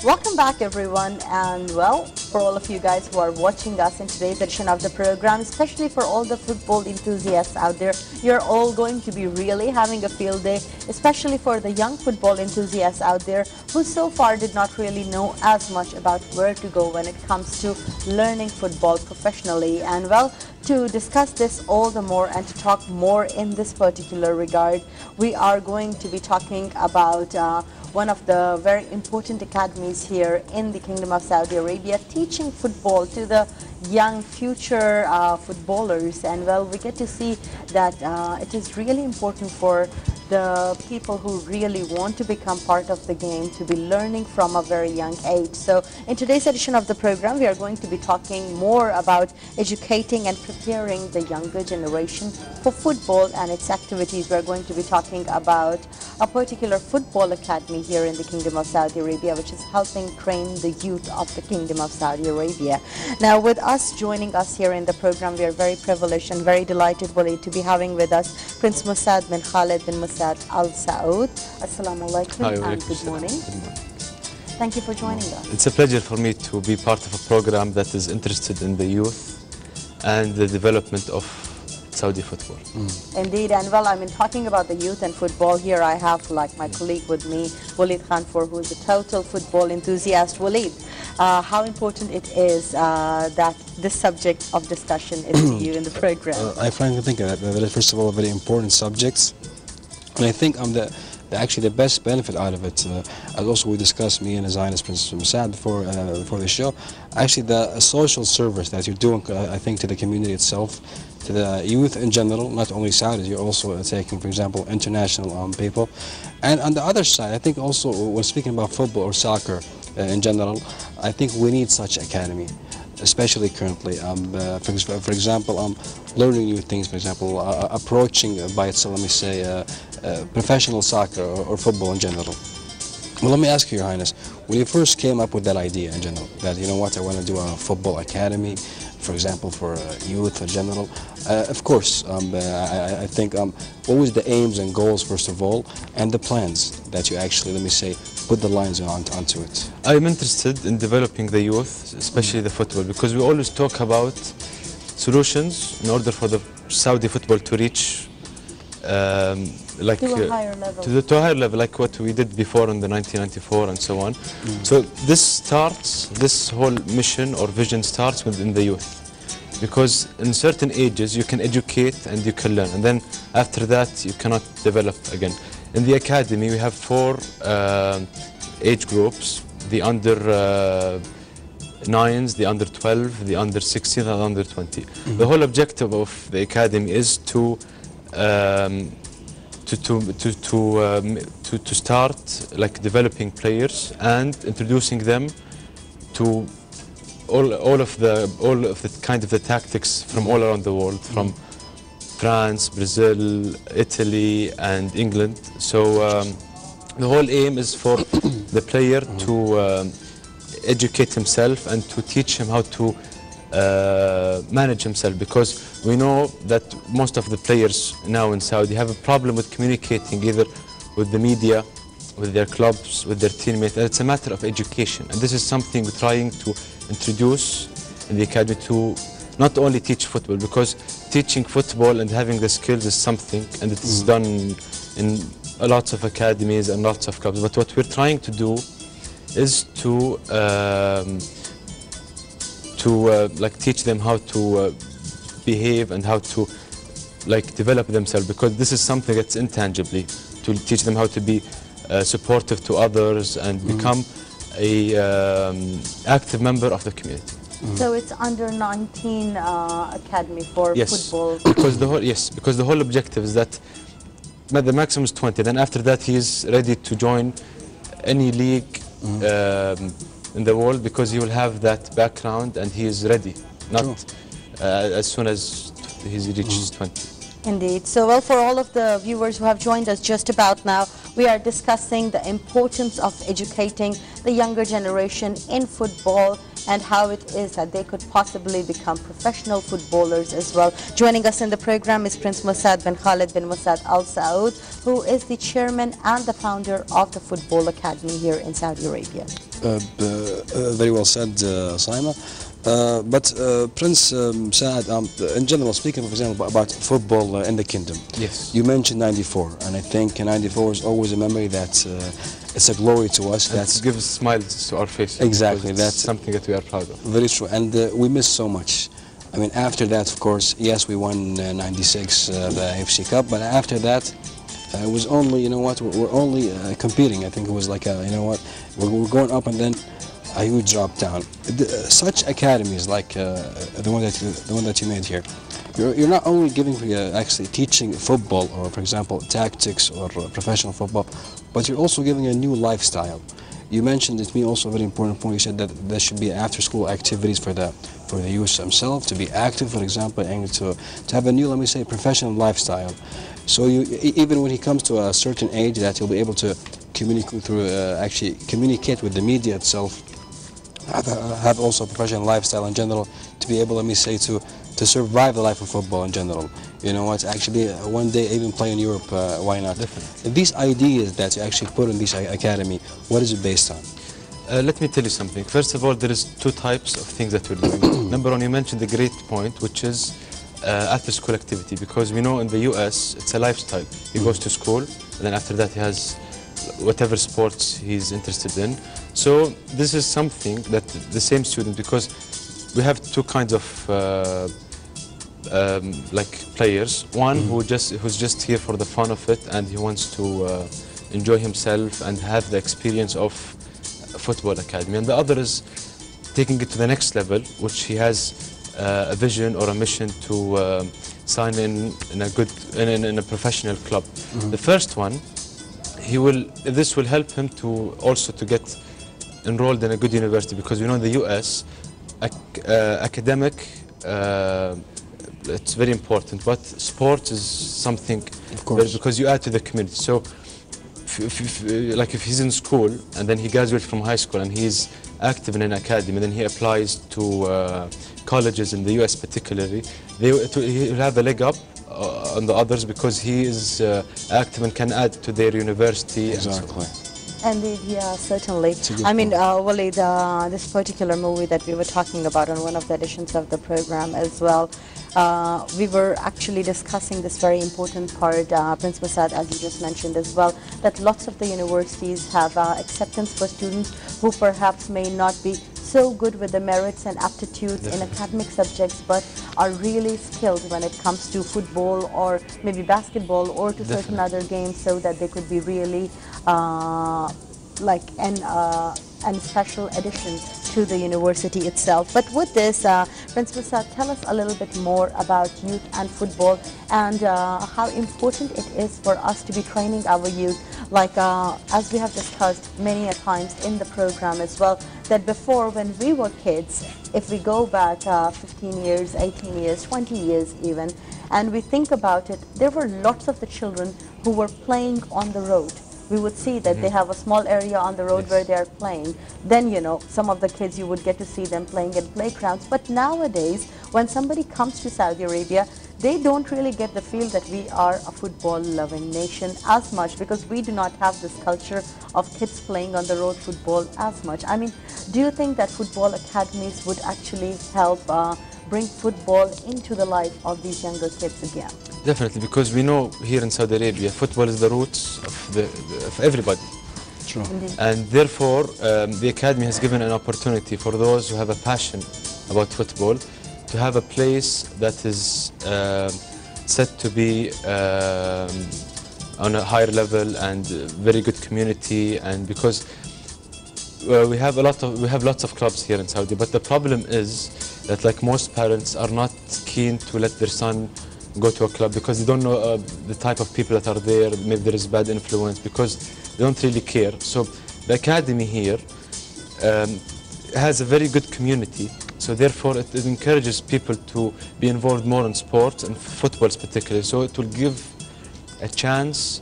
Welcome back everyone, and well, for all of you guys who are watching us in today's edition of the program, especially for all the football enthusiasts out there, you're all going to be really having a field day, especially for the young football enthusiasts out there who so far did not really know as much about where to go when it comes to learning football professionally. And well, to discuss this all the more and to talk more in this particular regard, we are going to be talking about one of the very important academies here in the Kingdom of Saudi Arabia, teaching football to the young future footballers. And well, we get to see that it is really important for the people who really want to become part of the game to be learning from a very young age. So in today's edition of the program, we are going to be talking more about educating and preparing the younger generation for football and its activities. We are going to be talking about a particular football academy here in the Kingdom of Saudi Arabia, which is helping train the youth of the Kingdom of Saudi Arabia. Now, with us, joining us here in the program, we are very privileged and very delighted, Waleed, to be having with us Prince مساعد bin Khalid bin مساعد Al Saud. Assalamu alaikum and good morning. Thank you for joining us. It's a pleasure for me to be part of a program that is interested in the youth and the development of Saudi football. Indeed, and well, I mean, talking about the youth and football, here I have like my colleague with me, Waleed Khanfor, who is a total football enthusiast. Waleed, how important it is that this subject of discussion is to you in the program? I frankly think that is, first of all, a very important subject. And I think actually the best benefit out of it, as also we discussed, me and His Highness Prince مساعد before the show, actually the social service that you're doing, I think, to the community itself, to the youth in general, not only Saudis, you're also taking, for example, international people. And on the other side, I think also when speaking about football or soccer in general, I think we need such academy, especially currently. For example, learning new things, for example, approaching by itself, let me say, professional soccer or football in general. Well, let me ask you, Your Highness, when you first came up with that idea in general, that, you know what, I want to do a football academy, for example, for youth in general, of course, I think, what was the aims and goals, first of all, and the plans that you actually, let me say, put the lines onto it? I'm interested in developing the youth, especially the football, because we always talk about solutions in order for the Saudi football to reach like to a higher level. To a higher level, like what we did before in the 1994 and so on. So this whole mission or vision starts within the youth, because in certain ages you can educate and you can learn, and then after that you cannot develop again. In the academy we have 4 age groups: the under 9s, the under 12, the under 16, and under 20. The whole objective of the academy is to start like developing players and introducing them to all of the kind of the tactics from all around the world, from France, Brazil, Italy, and England. So the whole aim is for the player to educate himself and to teach him how to manage himself, because we know that most of the players now in Saudi have a problem with communicating either with the media, with their clubs, with their teammates. And it's a matter of education, and this is something we're trying to introduce in the academy, to not only teach football, because teaching football and having the skills is something, and it is done in lots of academies and lots of clubs, but what we're trying to do is to like teach them how to behave and how to like develop themselves, because this is something that's intangibly, to teach them how to be supportive to others and become a active member of the community. So it's under 19 academy for football. Because the whole objective is that the maximum is 20. Then after that he is ready to join any league in the world, because he will have that background and he is ready, not as soon as he reaches 20. Indeed. So, well, for all of the viewers who have joined us just about now, we are discussing the importance of educating the younger generation in football and how it is that they could possibly become professional footballers as well. Joining us in the program is Prince مساعد bin Khalid bin مساعد Al Saud, who is the chairman and the founder of the Football Academy here in Saudi Arabia. Very well said, Saima. But Prince Saad, in general, speaking, for example, about football in the kingdom. Yes. You mentioned '94, and I think '94 is always a memory that it's a glory to us. That gives smiles to our faces. Exactly. That's something that we are proud of. Very true, and we miss so much. I mean, after that, of course, yes, we won '96 the AFC Cup, but after that, it was only, you know what, we're only competing. I think it was like, you know what, we're going up and then a huge drop down. Such academies like the one that you made here, you're not only giving actually teaching football or, for example, tactics or professional football, but you're also giving a new lifestyle. You mentioned, it to me also a very important point. You said that there should be after-school activities for the youth themselves to be active, for example, and to have a new, let me say, professional lifestyle. So even when he comes to a certain age, that he'll be able to communicate through actually communicate with the media itself. Have also a professional lifestyle in general, to be able, let me say, to survive the life of football in general. You know what, actually one day even play in Europe, why not? Definitely. These ideas that you actually put in this academy, what is it based on? Let me tell you something. First of all, there is two types of things that we're doing. Number one, you mentioned the great point, which is after-school activity, because we know in the US it's a lifestyle. He goes to school, and then after that he has whatever sports he's interested in. So this is something that the same student, because we have two kinds of like players. One who's just here for the fun of it, and he wants to enjoy himself and have the experience of a football academy. And the other is taking it to the next level, which he has a vision or a mission to sign in a professional club. The first one, this will help him to also to get enrolled in a good university, because we know in the US academic it's very important, but sport is something, of course, because you add to the community. So like if he's in school and then he graduates from high school and he's active in an academy, then he applies to colleges in the US particularly, he'll have a leg up on the others, because he is active and can add to their university. Exactly. Indeed, yeah, certainly. I mean, Walid, this particular movie that we were talking about on one of the editions of the program as well, we were actually discussing this very important part, Prince Masad, as you just mentioned as well, that lots of the universities have acceptance for students who perhaps may not be so good with the merits and aptitudes in academic subjects, but are really skilled when it comes to football or maybe basketball or to certain other games, so that they could be really like an special addition to the university itself. But with this, Prince Masad, tell us a little bit more about youth and football, and how important it is for us to be training our youth, like as we have discussed many a times in the program as well, that before, when we were kids, if we go back 15 years, 18 years, 20 years even, and we think about it, there were lots of the children who were playing on the road. We would see that they have a small area on the road where they are playing. Then, you know, some of the kids, you would get to see them playing in playgrounds. But nowadays, when somebody comes to Saudi Arabia, they don't really get the feel that we are a football-loving nation as much, because we do not have this culture of kids playing on the road football as much. I mean, do you think that football academies would actually help bring football into the life of these younger kids again? Definitely, because we know here in Saudi Arabia, football is the roots of everybody. True. Indeed. And therefore, the Academy has given an opportunity for those who have a passion about football to have a place that is set to be on a higher level and very good community. And because we have lots of clubs here in Saudi, but the problem is that, like, most parents are not keen to let their son go to a club, because they don't know the type of people that are there. Maybe there is bad influence, because they don't really care. So the academy here has a very good community, so therefore it encourages people to be involved more in sports, and football particularly. So it will give a chance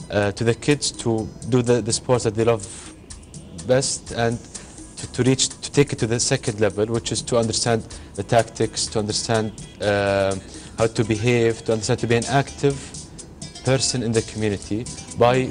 to the kids to do the sports that they love best, and to take it to the second level, which is to understand the tactics, to understand how to behave, to understand to be an active person in the community by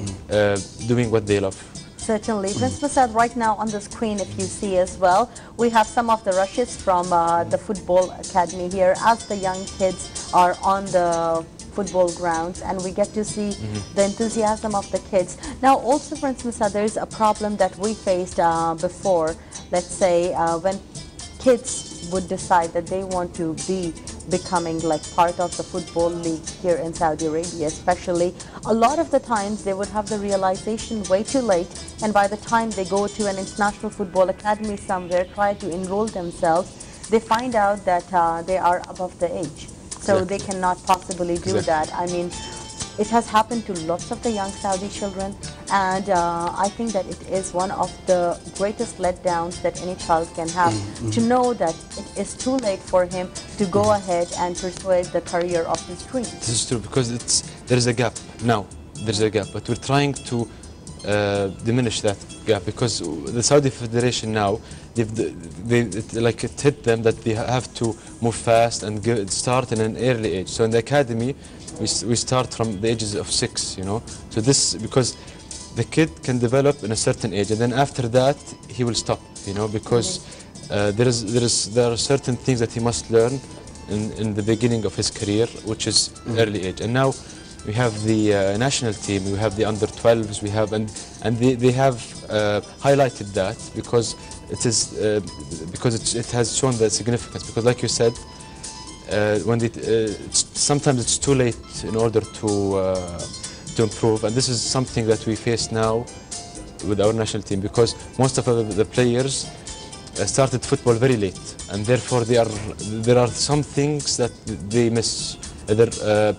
doing what they love. Certainly. Prince Masad, right now on the screen, if you see as well, we have some of the rushes from the football academy here as the young kids are on the football grounds, and we get to see the enthusiasm of the kids. Now also, Prince Masad, there is a problem that we faced before, let's say when kids would decide that they want to be becoming like part of the football league here in Saudi Arabia especially. A lot of the times they would have the realization way too late, and by the time they go to an international football academy somewhere, try to enroll themselves, they find out that they are above the age. So they cannot possibly do that. I mean, it has happened to lots of the young Saudi children, and I think that it is one of the greatest letdowns that any child can have, to know that it is too late for him to go ahead and pursue the career of his dreams. This is true, because there is a gap now. There's a gap, but we're trying to diminish that gap, because the Saudi Federation now, it hit them that they have to move fast and start in an early age. So in the academy, we start from the ages of 6, you know. So this, because the kid can develop in a certain age, and then after that he will stop, you know, because there are certain things that he must learn in the beginning of his career, which is early age. And now we have the national team, we have the under 12s, we have, and they have highlighted that because it is because it has shown the significance. Because like you said, when sometimes it's too late in order to improve, and this is something that we face now with our national team, because most of the players started football very late, and therefore there are some things that they miss, either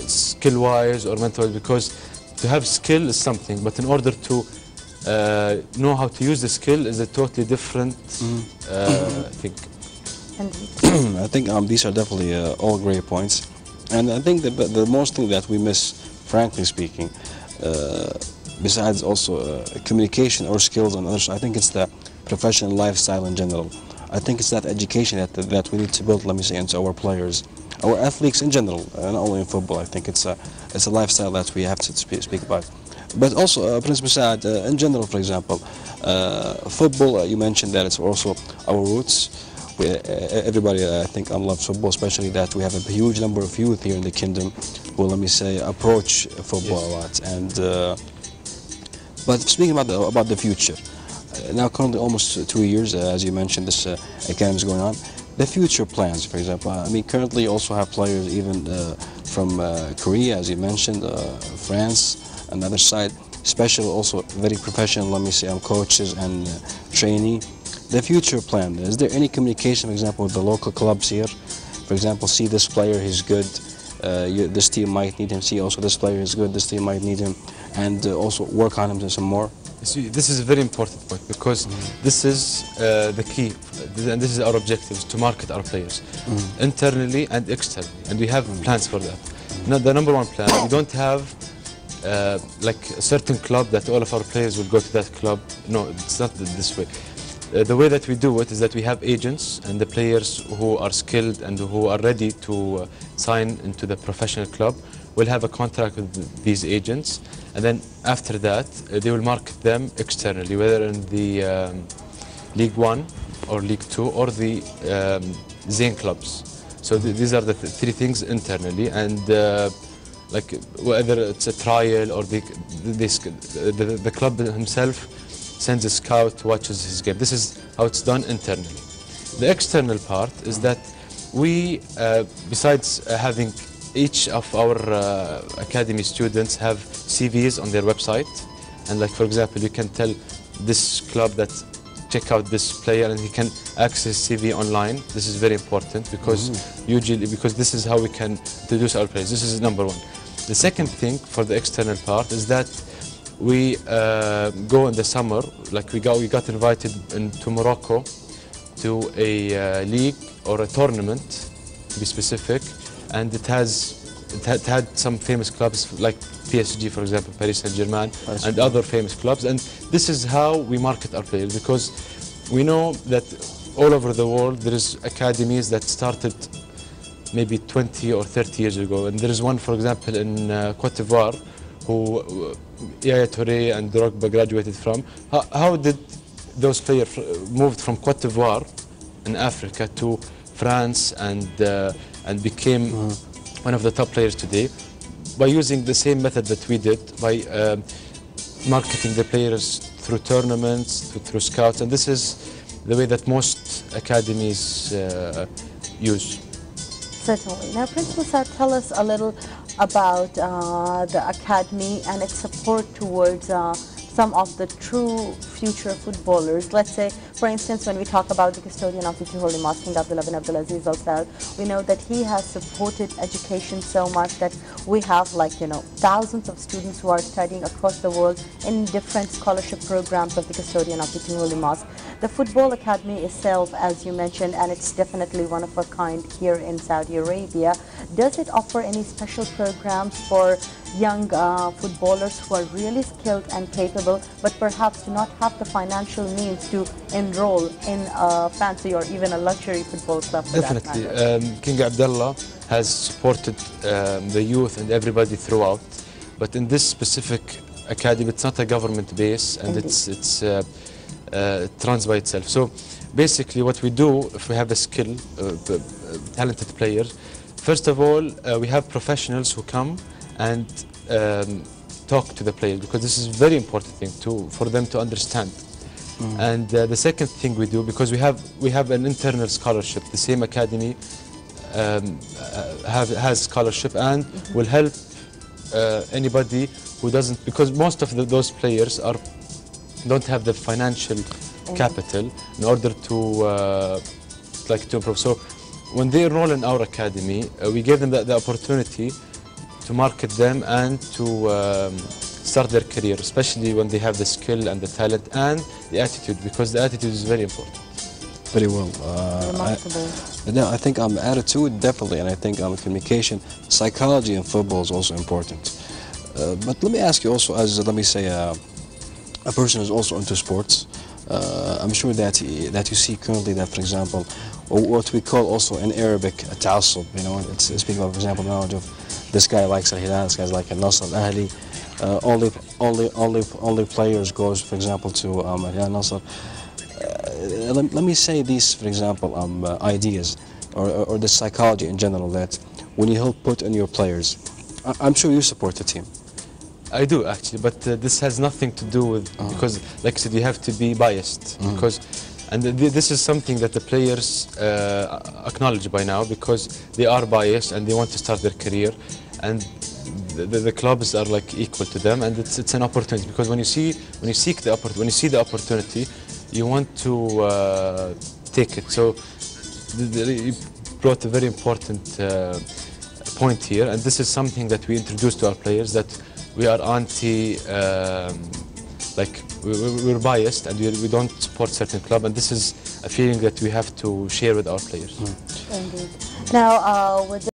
skill-wise or mental-wise, because to have skill is something, but in order to know how to use the skill is a totally different thing. I think these are definitely all great points, and I think the most thing that we miss, frankly speaking, besides also communication or skills and others, I think it's the professional lifestyle in general. I think it's that education that we need to build, let me say, into our players, our athletes in general, not only in football. I think it's a lifestyle that we have to speak about. But also, Prince Masad, in general, for example, football, you mentioned that it's also our roots. Everybody, I think, loves football, especially that we have a huge number of youth here in the kingdom who, let me say, approach football a lot. And but speaking about the future, now currently almost 2 years, as you mentioned, this academy is going on. The future plans, for example, I mean, currently you also have players even from Korea, as you mentioned, France, on the other side, especially also very professional, let me say, coaches and trainee. The future plan, is there any communication, for example, with the local clubs here? For example, see this player, he's good, this team might need him, see also this player is good, this team might need him, and also work on him some more? See, this is a very important point, because this is the key, and this is our objective, to market our players, internally and externally, and we have plans for that. Now, the number one plan, we don't have like a certain club that all of our players will go to that club. No, it's not this way. The way that we do it is that we have agents, and the players who are skilled and who are ready to sign into the professional club will have a contract with these agents, and then after that they will market them externally, whether in the League 1 or League 2 or the Zain clubs. So these are the three things internally, and like whether it's a trial or the club himself sends a scout, watches his game. This is how it's done internally. The external part is that we, besides having each of our academy students have CVs on their website, and like, for example, you can tell this club that check out this player and he can access CV online. This is very important, because usually, because this is how we can introduce our players. This is number one. The second thing for the external part is that we go in the summer, like we got invited to Morocco to a league or a tournament, to be specific, and it has it had some famous clubs like PSG, for example, Paris Saint-Germain, and other famous clubs. And this is how we market our players, because we know that all over the world there is academies that started maybe 20 or 30 years ago. And there is one, for example, in Cote d'Ivoire, who Yaya Touré and Drogba graduated from. How did those players moved from Cote d'Ivoire in Africa to France and became one of the top players today? By using the same method that we did, by marketing the players through tournaments, through scouts, and this is the way that most academies use. Certainly. Now, Prince Musad, tell us a little about the academy and its support towards some of the true future footballers. Let's say, for instance, when we talk about the custodian of the Two Holy Mosque, King Abdullah bin Abdulaziz Al Saud, we know that he has supported education so much that we have, like, you know, thousands of students who are studying across the world in different scholarship programs of the custodian of the Two Holy Mosque. The Football Academy itself, as you mentioned, and it's definitely one of a kind here in Saudi Arabia. Does it offer any special programs for young footballers who are really skilled and capable, but perhaps do not have the financial means to enroll in a fancy or even a luxury football club? Definitely. King Abdullah has supported the youth and everybody throughout, but in this specific academy, it's not a government base, and it runs by itself. So basically what we do, if we have a skill, talented player, first of all, we have professionals who come and talk to the players, because this is a very important thing for them to understand. And the second thing we do, because we have an internal scholarship, the same academy has scholarship and will help anybody who doesn't, because most of those players don't have the financial capital in order to improve. So when they enroll in our academy, we give them the opportunity to market them and to start their career, especially when they have the skill and the talent and the attitude, because the attitude is very important. Very well. I think attitude, definitely, and I think communication, psychology in football is also important. But let me ask you also, as let me say, a person who's also into sports, I'm sure that you see currently that, for example, what we call also in Arabic a ta'assub, you know, it's speaking about, for example, knowledge of this guy likes Al-Hilal, this guy's like Al-Nasr, Al-Ahli, only players goes, for example, to Al-Hilal, Nasr. Let me say these, for example, ideas or the psychology in general that when you help put in your players, I'm sure you support the team. I do, actually, but this has nothing to do with, because like I said, you have to be biased, because, and this is something that the players acknowledge by now, because they are biased and they want to start their career, and the clubs are like equal to them, and it's an opportunity, because when you see the opportunity, you want to take it. So you brought a very important point here, and this is something that we introduced to our players, that we are we're biased and we don't support certain club, and this is a feeling that we have to share with our players. Indeed. Now, with